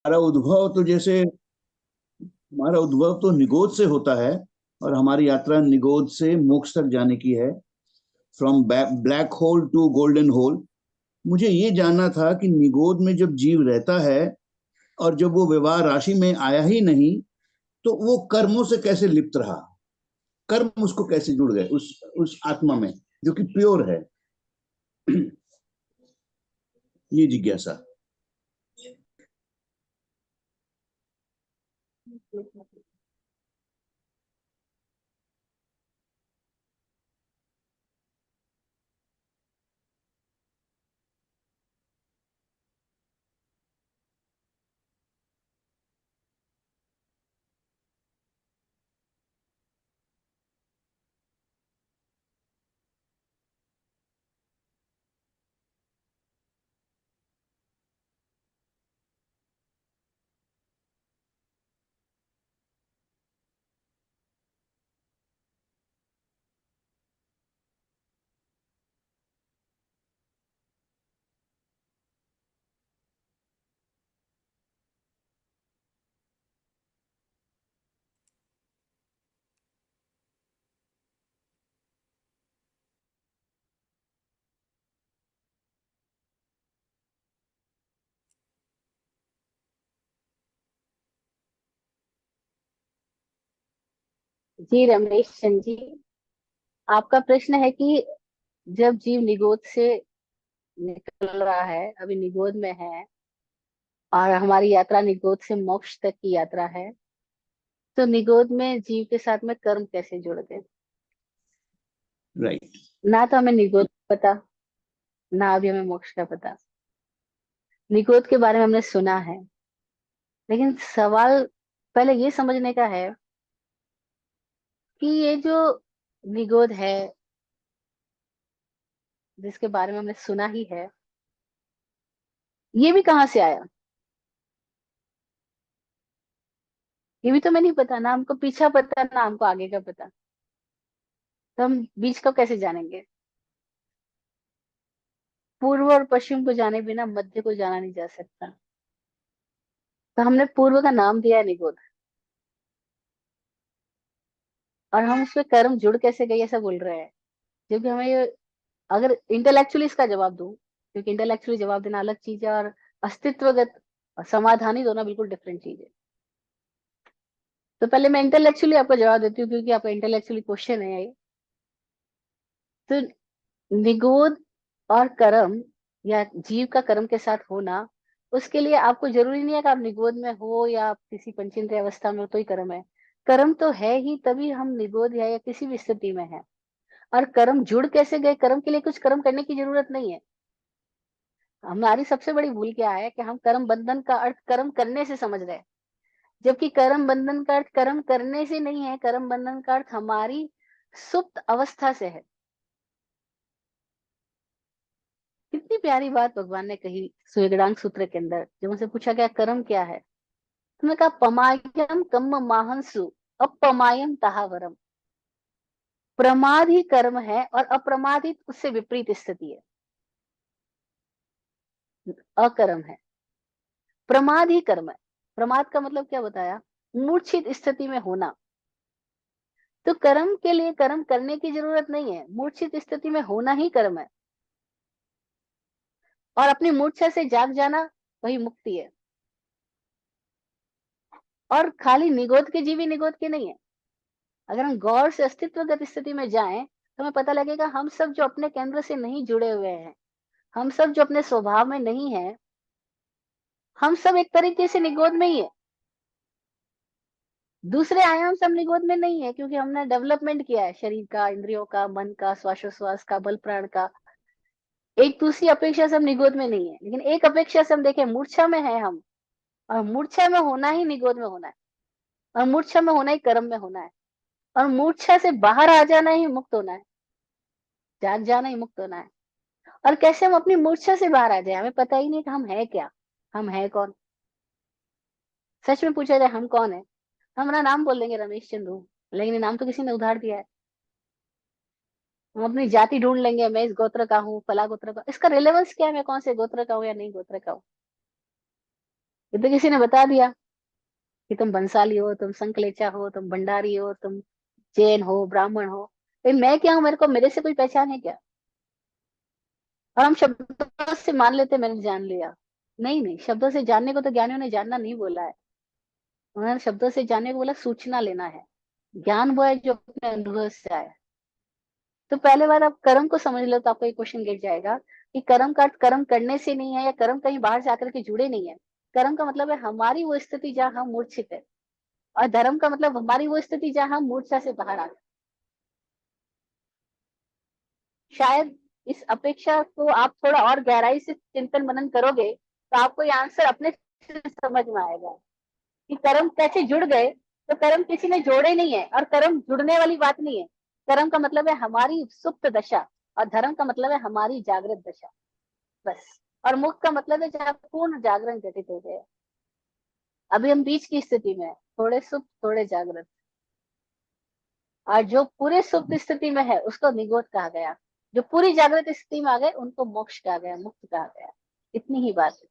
उद्भव तो जैसे हमारा उद्भव तो निगोद से होता है, और हमारी यात्रा निगोद से मोक्ष तक जाने की है। From black hole to golden hole. मुझे ये जानना था कि निगोद में जब जीव रहता है और जब वो विवाह राशि में आया ही नहीं, तो वो कर्मों से कैसे लिप्त रहा? कर्म उसको कैसे जुड़ गए उस आत्मा में जो कि प्योर है? ये जिज्ञासा। जी रमेश चंद जी, आपका प्रश्न है कि जब जीव निगोद से निकल रहा है, अभी निगोद में है, और हमारी यात्रा निगोद से मोक्ष तक की यात्रा है, तो निगोद में जीव के साथ में कर्म कैसे जुड़ गए? राइट। ना तो हमें निगोद पता, ना अभी हमें मोक्ष का पता। निगोद के बारे में हमने सुना है, लेकिन सवाल पहले ये समझने का है कि ये जो निगोद है, जिसके बारे में हमने सुना ही है, ये भी कहाँ से आया? ये भी तो मैं नहीं पता, ना हमको पीछा पता, ना हमको आगे का पता। तो हम बीच का कैसे जानेंगे? पूर्व और पश्चिम को जाने बिना मध्य को जाना नहीं जा सकता। तो हमने पूर्व का नाम दिया है निगोद, और हम उसमें कर्म जुड़ कैसे गए ऐसा बोल रहे हैं। क्योंकि हमें ये, अगर इंटेलेक्चुअली इसका जवाब दूं, क्योंकि इंटेलेक्चुअली जवाब देना अलग चीज है, और अस्तित्वगत और समाधानी दोनों बिल्कुल डिफरेंट चीज है। तो पहले मैं इंटेलेक्चुअली आपका जवाब देती हूँ, क्योंकि आपका इंटेलेक्चुअली क्वेश्चन है ये। तो निगोद और कर्म, या जीव का कर्म के साथ होना, उसके लिए आपको जरूरी नहीं है कि आप निगोद में हो या आप किसी पंचेंद्रिय अवस्था में हो तो ही कर्म है। कर्म तो है ही, तभी हम निगोद या किसी भी स्थिति में है। और कर्म जुड़ कैसे गए? कर्म के लिए कुछ कर्म करने की जरूरत नहीं है। हमारी सबसे बड़ी भूल क्या है कि हम कर्म बंधन का अर्थ कर्म करने से समझ रहे हैं, जबकि कर्म बंधन का अर्थ कर्म करने से नहीं है। कर्म बंधन का अर्थ हमारी सुप्त अवस्था से है। कितनी प्यारी बात भगवान ने कही सुएगड़ांग सूत्र के अंदर, जब उनसे पूछा गया कर्म क्या है, तुमने कहा पमायम कम्म माहंसु अपमायम ताहावरम। प्रमाद ही कर्म है, और अप्रमाद ही उससे विपरीत स्थिति है, अकर्म है। प्रमाद ही कर्म है। प्रमाद का मतलब क्या बताया? मूर्छित स्थिति में होना। तो कर्म के लिए कर्म करने की जरूरत नहीं है, मूर्छित स्थिति में होना ही कर्म है। और अपनी मूर्छा से जाग जाना, वही मुक्ति है। और खाली निगोद के जीवी निगोद के नहीं है। अगर हम गौर से अस्तित्वगत स्थिति में जाएं, तो हमें पता लगेगा हम सब जो अपने केंद्र से नहीं जुड़े हुए हैं, हम सब जो अपने स्वभाव में नहीं है, हम सब एक तरीके से निगोद में ही है। दूसरे आयाम से हम निगोद में नहीं है, क्योंकि हमने डेवलपमेंट किया है शरीर का, इंद्रियों का, मन का, श्वासोश्वास का, बल प्राण का। एक दूसरी अपेक्षा से हम निगोद में नहीं है, लेकिन एक अपेक्षा से हम देखें, मूर्छा में है हम। और मूर्छा में होना ही निगोद में होना है, और मूर्छा में होना ही कर्म में होना है, और मूर्छा से बाहर आ जाना ही मुक्त होना है, जाग जाना ही मुक्त होना है। और कैसे हम अपनी मूर्छा से बाहर आ जाए? हमें पता ही नहीं कि हम है क्या, हम है कौन। सच में पूछा जाए हम कौन है, हम अपना नाम बोल देंगे रमेश चंद्र, लेकिन ये नाम तो किसी ने उधार दिया है। हम अपनी जाति ढूंढ लेंगे, मैं इस गोत्र का हूँ, फला गोत्र का। इसका रिलेवेंस क्या है, मैं कौन से गोत्र का हूँ या नहीं गोत्र का हूँ? ये तो किसी ने बता दिया कि तुम बंसाली हो, तुम संकलेचा हो, तुम भंडारी हो, तुम जैन हो, ब्राह्मण हो। भाई मैं क्या हूँ, मेरे को मेरे से कोई पहचान है क्या? और हम शब्दों से मान लेते मैंने जान लिया। नहीं नहीं, शब्दों से जानने को तो ज्ञानियों ने जानना नहीं बोला है। उन्होंने शब्दों से जानने को बोला सूचना लेना है। ज्ञान वो है जो अपने अनुभव से आया। तो पहले बार आप कर्म को समझ लो तो आपको एक क्वेश्चन गिर जाएगा कि कर्म का अर्थ कर्म करने से नहीं है, या कर्म कहीं बाहर से आकर के जुड़े नहीं है। कर्म का मतलब है हमारी वो स्थिति जहाँ हम मूर्छित है, और धर्म का मतलब हमारी वो स्थिति जहाँ हम मूर्छा से बाहर आ गए। शायद इस अपेक्षा को आप थोड़ा और गहराई से चिंतन मनन करोगे तो आपको ये आंसर अपने से समझ में आएगा कि कर्म कैसे जुड़ गए। तो कर्म किसी ने जोड़े नहीं है, और कर्म जुड़ने वाली बात नहीं है। कर्म का मतलब है हमारी सुप्त दशा, और धर्म का मतलब है हमारी जागृत दशा, बस। और मुक्त का मतलब है जहाँ पूर्ण जागरण घटित हो गया। अभी हम बीच की स्थिति में हैं, थोड़े सुप्त थोड़े जागृत। और जो पूरे सुप्त स्थिति में है उसको निगोद कहा गया। जो पूरी जागृत स्थिति में आ गए उनको मोक्ष कहा गया, मुक्त कहा गया। इतनी ही बात है,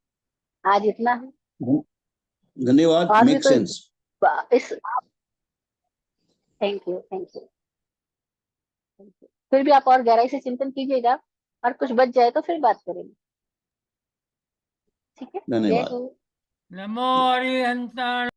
आज इतना है। धन्यवाद, और भी मेक कोई सेंस। इस thank you, thank you, thank you. फिर भी आप और गहराई से चिंतन कीजिएगा, और कुछ बच जाए तो फिर बात करेंगे। ठीक है, जय धन्यवाद। हो। नमो हरिहंसाय।